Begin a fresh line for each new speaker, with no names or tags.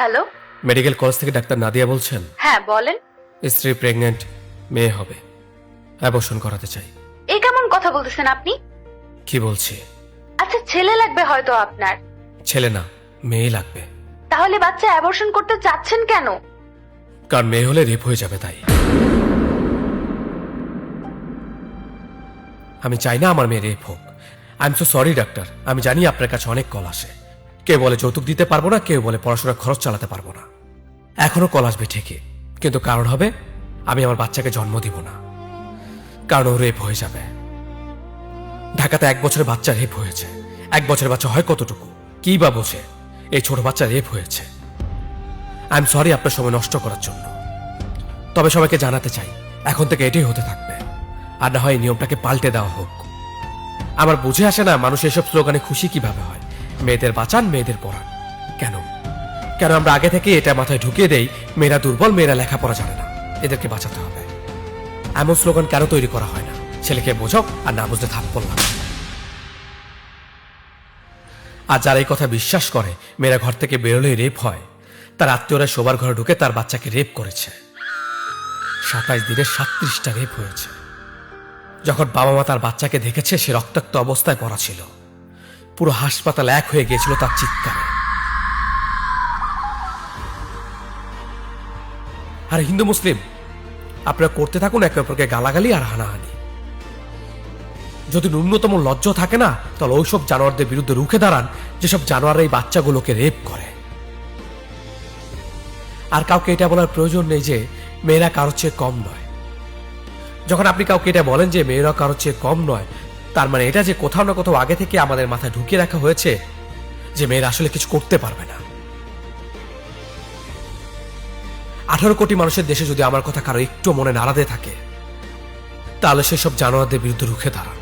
Hello,
medical college থেকে doctor Nadia বলছেন?
হ্যাঁ বলেন।
স্ত্রী প্রেগনেন্ট, মেয়ে হবে, অ্যাবর্শন করাতে চাই।
এই কেমন কথা বলতেছেন আপনি?
কি বলছি?
আচ্ছা, ছেলে লাগবে হয়তো আপনার।
ছেলে না, মেয়ে লাগবে।
তাহলে বাচ্চা অ্যাবর্শন করতে চাচ্ছেন কেন?
কারণ মেয়ে হলে রেপ হয়ে যাবে তাই। আমি চাই না আমার মেয়ে রেপ হোক। I am so sorry doctor, আমি জানি আপনার কাছে অনেক কল আসে। কেউ বলে যৌতুক দিতে পারবো না, কেউ বলে পড়াশোনার খরচ চালাতে পারবো না। এখনো কল আসবে ঠিকই, কিন্তু কারণ হবে আমি আমার বাচ্চাকে জন্ম দিব না, কারণ ও রেপ হয়ে যাবে। ঢাকাতে 1 বছরের বাচ্চা রেপ হয়েছে। 1 বছরের বাচ্চা হয় কতটুকু, কি বা বোঝে? এই ছোট বাচ্চা রেপ হয়েছে। আই এম সরি আপনার সময় নষ্ট করার জন্য, তবে সবাইকে জানাতে চাই এখন থেকে এটাই হতে থাকবে, আর না হয় এই নিয়মটাকে পাল্টে দেওয়া হোক। আমার বুঝে আসে না মানুষ এসব স্লোগানে খুশি কিভাবে হয়। মেয়েদের বাঁচান, মেয়েদের পড়ান। কেন কেন আমরা আগে থেকে এটা মাথায় ঢুকিয়ে দেই মেয়েরা দুর্বল, মেয়েরা লেখাপড়া জানে না, এদেরকে বাঁচাতে হবে। এমন স্লোগান কেন তৈরি করা হয় না? ছেলেকে বোঝাও, আর না বুঝলে থাপ্পড় লাগাও। আর যারা এই কথা বিশ্বাস করে মেয়েরা ঘর থেকে বেরোলেই রেপ হয়, তার আত্মীয়রা শোবার ঘরে ঢুকে তার বাচ্চাকে রেপ করেছে। 27 দিনে 37টা রেপ হয়েছে। যখন বাবা মা তার বাচ্চাকে দেখেছে সে রক্তাক্ত অবস্থায় পড়া ছিল, পুরো হাসপাতাল এক হয়ে গিয়েছিল তার চিৎকারে। আর হিন্দু মুসলিম আপনারা করতে থাকুন একে অপরকে গালাগালি আর হানাহানি। যদি ন্যূনতম লজ্জা থাকে না, তাহলে ওইসব জানোয়ারদের বিরুদ্ধে রুখে দাঁড়ান যেসব জানোয়াররা এই বাচ্চাগুলোকে রেপ করে। আর কাউকে এটা বলার প্রয়োজন নেই যে মেয়েরা কারোর চেয়ে কম নয়। যখন আপনি কাউকে এটা বলেন যে মেয়েরা কারোর চেয়ে কম নয়, তার মানে এটা যে কোথাও না কোথাও আগে থেকে আমাদের মাথায় ঢুকিয়ে রাখা হয়েছে যে মেয়েরা আসলে কিছু করতে পারবে না। 18 কোটি মানুষের দেশে যদি আমার কথা কারো একটু মনে নাড়াতে থাকে, তাহলে সেসব জানোয়ারদের বিরুদ্ধে রুখে দাঁড়ান।